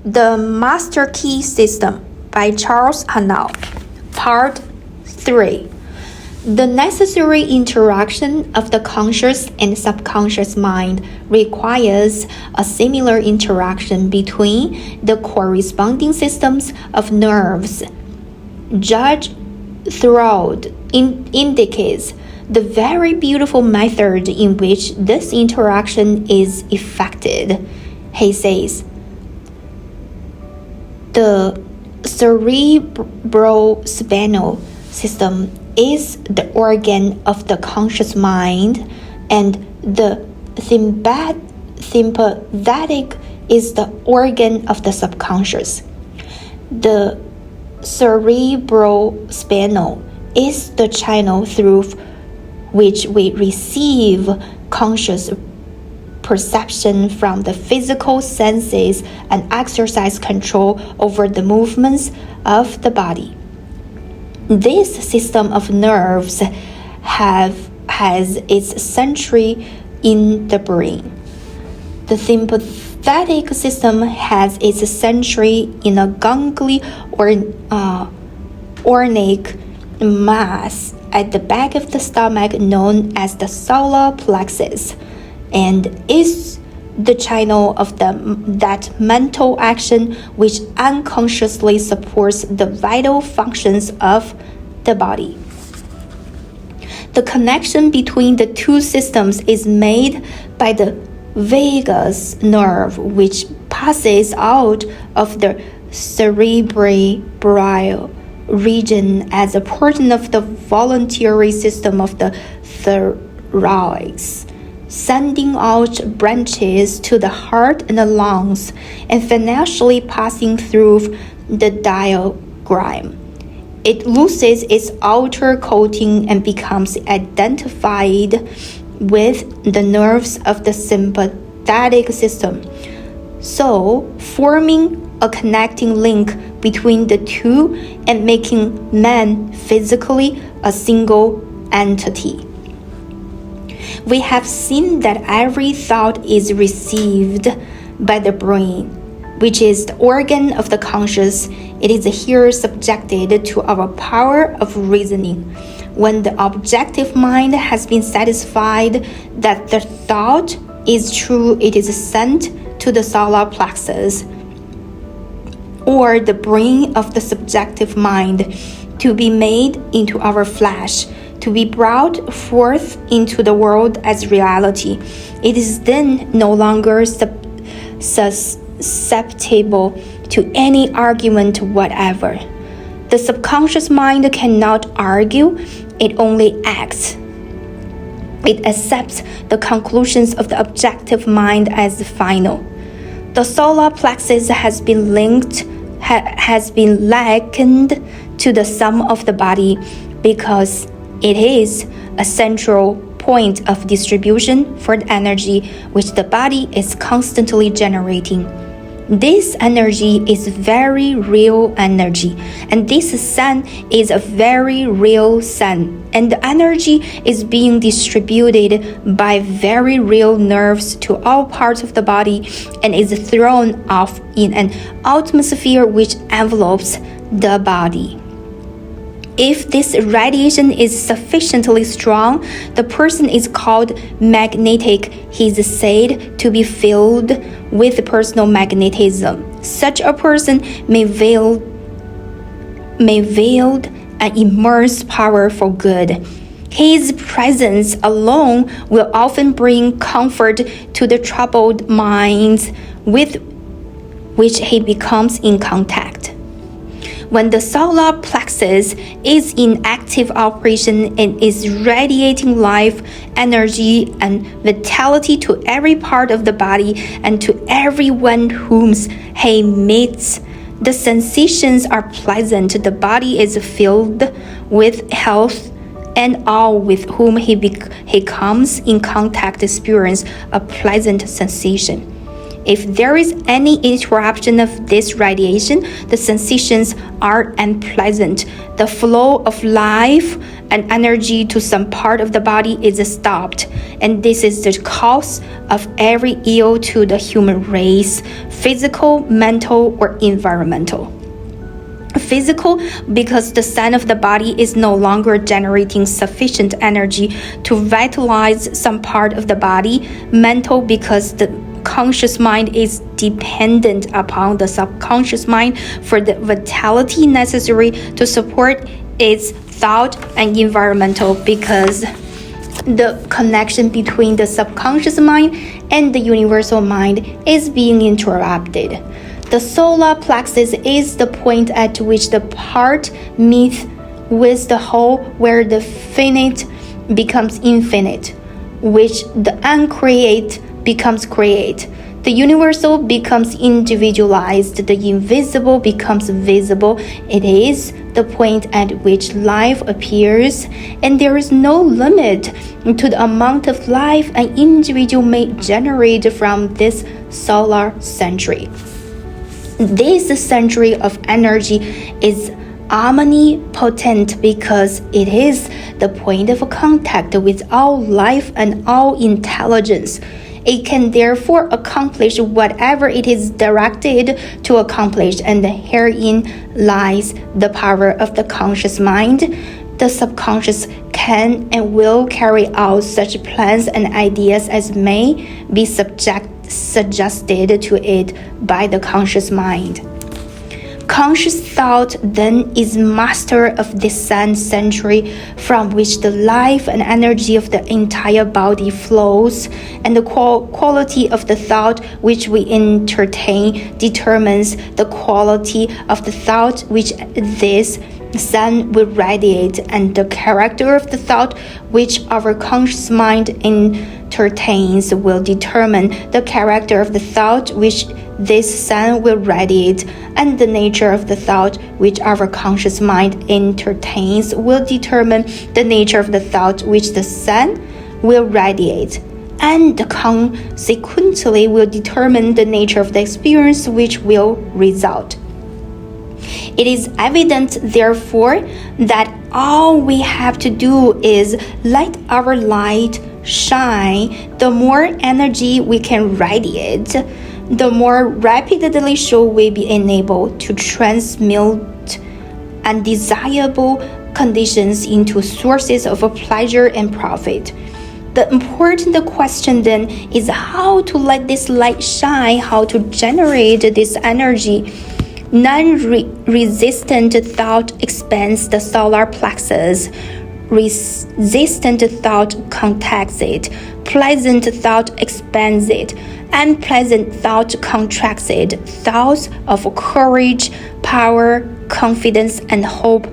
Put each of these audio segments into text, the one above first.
The Master Key System by Charles Haanel. Part 3. The necessary interaction of the conscious and subconscious mind requires a similar interaction between the corresponding systems of nerves. Judge Thorold indicates the very beautiful method in which this interaction is effected. He says, the cerebro-spinal system is the organ of the conscious mind, and the sympathetic is the organ of the subconscious. The cerebro-spinal is the channel through which we receive conscious perception from the physical senses and exercise control over the movements of the body. This system of nerves has its century in the brain. The sympathetic system has its century in a gangly or ornate mass at the back of the stomach known as the solar plexus, and is the channel of that mental action which unconsciously supports the vital functions of the body. The connection between the two systems is made by the vagus nerve, which passes out of the cerebral region as a portion of the voluntary system of the thorax, sending out branches to the heart and the lungs, and finally passing through the diaphragm. It loses its outer coating and becomes identified with the nerves of the sympathetic system, so forming a connecting link between the two and making man physically a single entity. We have seen that every thought is received by the brain, which is the organ of the conscious. It is here subjected to our power of reasoning. When the objective mind has been satisfied that the thought is true, it is sent to the solar plexus, or the brain of the subjective mind, to be made into our flesh, to be brought forth into the world as reality. It is then no longer susceptible to any argument whatever. The subconscious mind cannot argue, it only acts. It accepts the conclusions of the objective mind as final. The solar plexus has been likened to the sum of the body because it is a central point of distribution for the energy which the body is constantly generating. This energy is very real energy, and this sun is a very real sun, and the energy is being distributed by very real nerves to all parts of the body and is thrown off in an atmosphere which envelopes the body. If this radiation is sufficiently strong, the person is called magnetic. He is said to be filled with personal magnetism. Such a person may wield an immense power for good. His presence alone will often bring comfort to the troubled minds with which he becomes in contact. When the solar plexus is in active operation and is radiating life, energy, and vitality to every part of the body and to everyone whom he meets, the sensations are pleasant. The body is filled with health, and all with whom he comes in contact experience a pleasant sensation. If there is any interruption of this radiation, the sensations are unpleasant. The flow of life and energy to some part of the body is stopped, and this is the cause of every ill to the human race, physical, mental, or environmental. Physical, because the sun of the body is no longer generating sufficient energy to vitalize some part of the body. Mental, because the conscious mind is dependent upon the subconscious mind for the vitality necessary to support its thought. And environmental, because the connection between the subconscious mind and the universal mind is being interrupted. The solar plexus is the point at which the part meets with the whole, where the finite becomes infinite, which the uncreate becomes create. The universal becomes individualized, the invisible becomes visible. It is the point at which life appears, and there is no limit to the amount of life an individual may generate from this solar century. This century of energy is omnipotent because it is the point of contact with all life and all intelligence. It can therefore accomplish whatever it is directed to accomplish, and herein lies the power of the conscious mind. The subconscious can and will carry out such plans and ideas as may be suggested to it by the conscious mind. Conscious thought then is master of this sun century from which the life and energy of the entire body flows, and the quality of the thought which we entertain determines the quality of the thought which this sun will radiate, and the character of the thought which our conscious mind entertains will determine the character of the thought which this sun will radiate, and the nature of the thought which our conscious mind entertains will determine the nature of the thought which the sun will radiate, and consequently will determine the nature of the experience which will result. It is evident, therefore, that all we have to do is let our light shine. The more energy we can radiate, the more rapidly shall we be enabled to transmute undesirable conditions into sources of pleasure and profit. The important question then is how to let this light shine, how to generate this energy. Non-resistant thought expands the solar plexus. Resistant thought contracts it. Pleasant thought expands it. Unpleasant thought contracts it. Thoughts of courage, power, confidence, and hope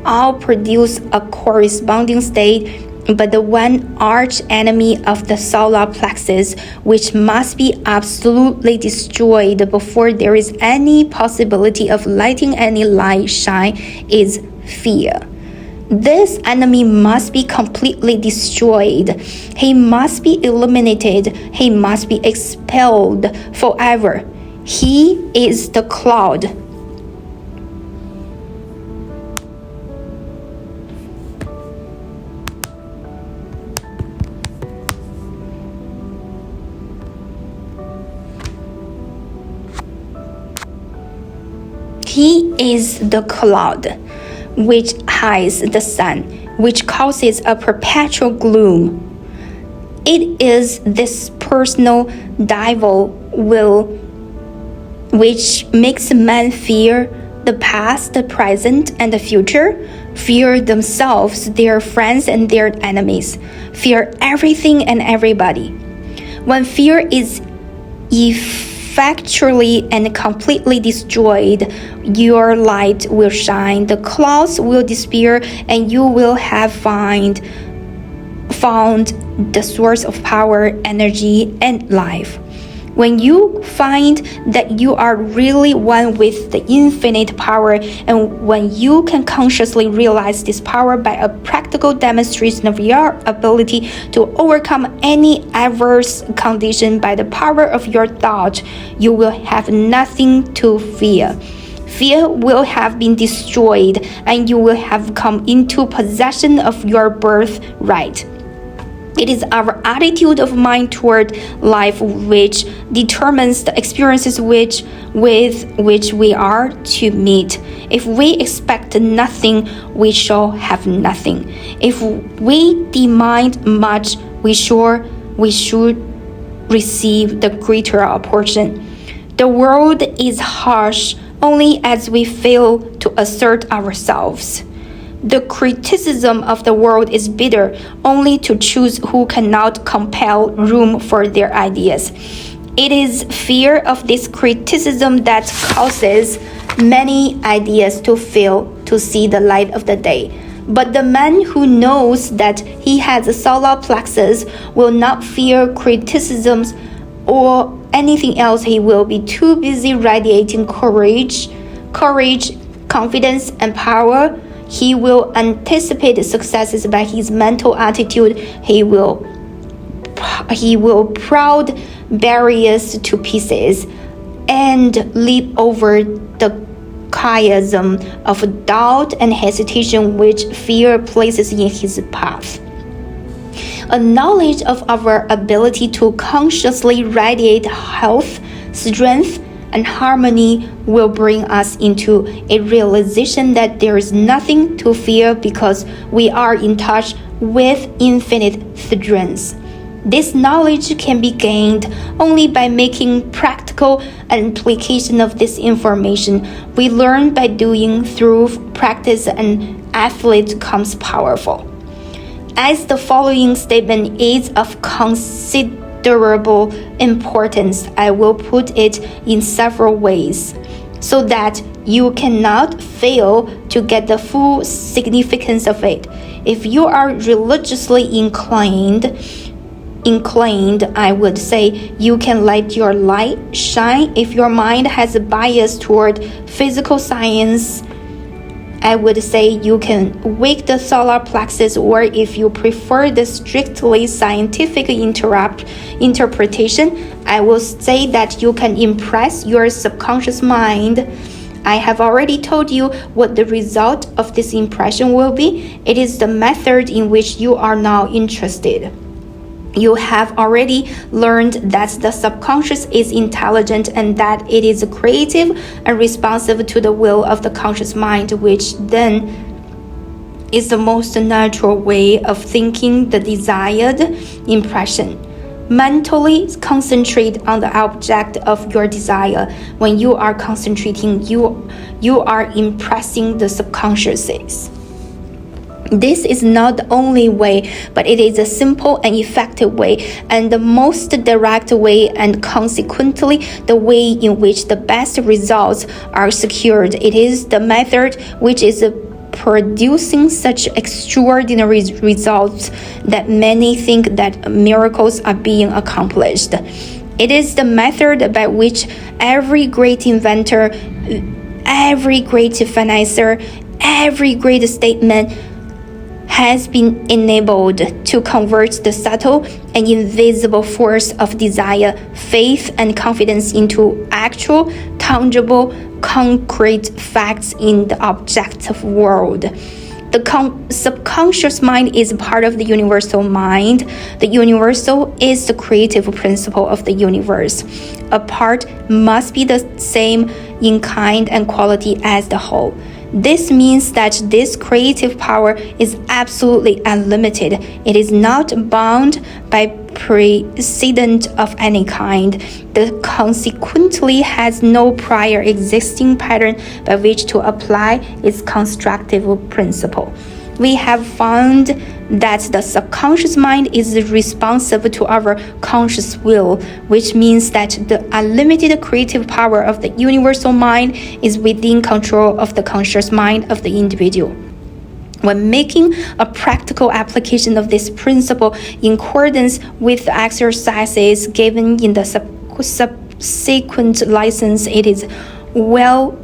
all produce a corresponding state, but the one arch enemy of the solar plexus, which must be absolutely destroyed before there is any possibility of letting any light shine, is fear. This enemy must be completely destroyed. He must be eliminated. He must be expelled forever. He is the cloud. He is the cloud which hides the sun, which causes a perpetual gloom. It is this personal devil will which makes men fear the past, the present, and the future, fear themselves, their friends, and their enemies, fear everything and everybody. When fear is effectually and completely destroyed, your light will shine, the clouds will disappear, and you will have found the source of power, energy, and life. When you find that you are really one with the infinite power, and when you can consciously realize this power by a practical demonstration of your ability to overcome any adverse condition by the power of your thought, you will have nothing to fear. Fear will have been destroyed, and you will have come into possession of your birthright. It is our attitude of mind toward life which determines the experiences with which we are to meet. If we expect nothing, we shall have nothing. If we demand much, we should receive the greater portion. The world is harsh only as we fail to assert ourselves. The criticism of the world is bitter only to choose who cannot compel room for their ideas. It is fear of this criticism that causes many ideas to fail to see the light of the day. But the man who knows that he has a solar plexus will not fear criticisms or anything else. He will be too busy radiating courage, confidence, and power. He will anticipate successes by his mental attitude. He will proud barriers to pieces and leap over the chiasm of doubt and hesitation which fear places in his path. A knowledge of our ability to consciously radiate health, strength, and harmony will bring us into a realization that there is nothing to fear because we are in touch with infinite strengths. This knowledge can be gained only by making practical application of this information. We learn by doing through practice, and athlete becomes powerful. As the following statement is of considerable importance, I will put it in several ways so that you cannot fail to get the full significance of it. If you are religiously inclined, I would say you can let your light shine. If your mind has a bias toward physical science, I would say you can wake the solar plexus, or if you prefer the strictly scientific interpretation, I will say that you can impress your subconscious mind. I have already told you what the result of this impression will be. It is the method in which you are now interested. You have already learned that the subconscious is intelligent and that it is creative and responsive to the will of the conscious mind, which then is the most natural way of thinking the desired impression. Mentally concentrate on the object of your desire. When you are concentrating, you are impressing the subconscious. This is not the only way, but it is a simple and effective way, and the most direct way, and consequently the way in which the best results are secured. It is the method which is producing such extraordinary results that many think that miracles are being accomplished. It is the method by which every great inventor, every great financier, every great statesman has been enabled to convert the subtle and invisible force of desire, faith, and confidence into actual, tangible, concrete facts in the objective world. The subconscious mind is part of the universal mind. The universal is the creative principle of the universe. A part must be the same in kind and quality as the whole. This means that this creative power is absolutely unlimited. It is not bound by precedent of any kind. It consequently has no prior existing pattern by which to apply its constructive principle. We have found that the subconscious mind is responsive to our conscious will, which means that the unlimited creative power of the universal mind is within control of the conscious mind of the individual. When making a practical application of this principle in accordance with the exercises given in the subsequent lessons, it is well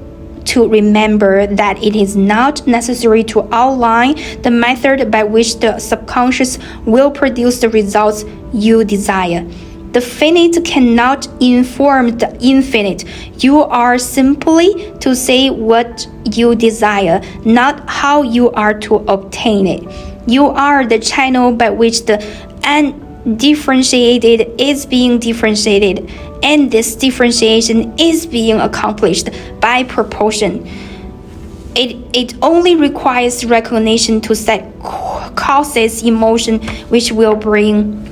to remember that it is not necessary to outline the method by which the subconscious will produce the results you desire. The finite cannot inform the infinite. You are simply to say what you desire, not how you are to obtain it. You are the channel by which the undifferentiated is being differentiated, and this differentiation is being accomplished by proportion. It only requires recognition to set causes in motion, which will bring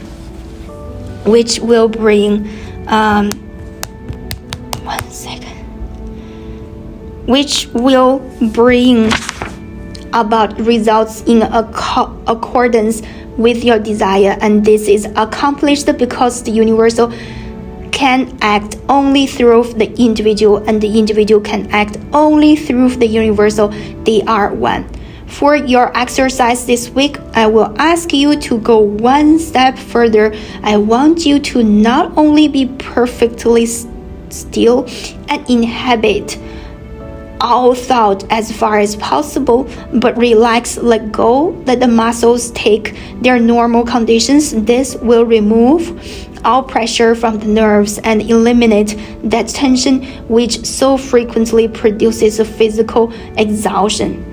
about results in accordance with your desire, and this is accomplished because the universal can act only through the individual, and the individual can act only through the universal. They are one. For your exercise this week, I will ask you to go one step further. I want you to not only be perfectly still and inhabit all thought as far as possible, but relax, let go, let the muscles take their normal conditions. This will remove all pressure from the nerves and eliminate that tension which so frequently produces a physical exhaustion.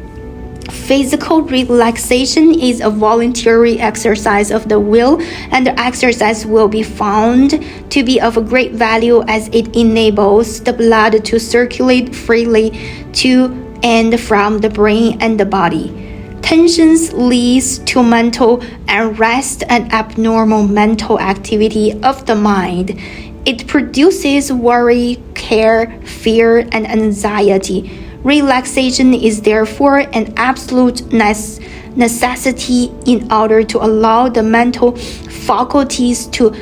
Physical relaxation is a voluntary exercise of the will, and the exercise will be found to be of great value as it enables the blood to circulate freely to and from the brain and the body. Tensions leads to mental unrest and abnormal mental activity of the mind. It produces worry, care, fear, and anxiety. Relaxation is therefore an absolute necessity in order to allow the mental faculties to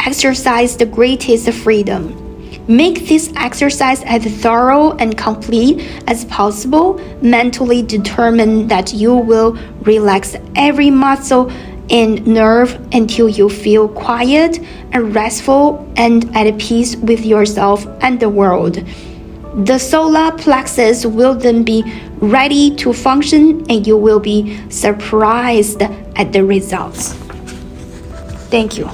exercise the greatest freedom. Make this exercise as thorough and complete as possible. Mentally determine that you will relax every muscle and nerve until you feel quiet and restful and at peace with yourself and the world. The solar plexus will then be ready to function, and you will be surprised at the results. Thank you.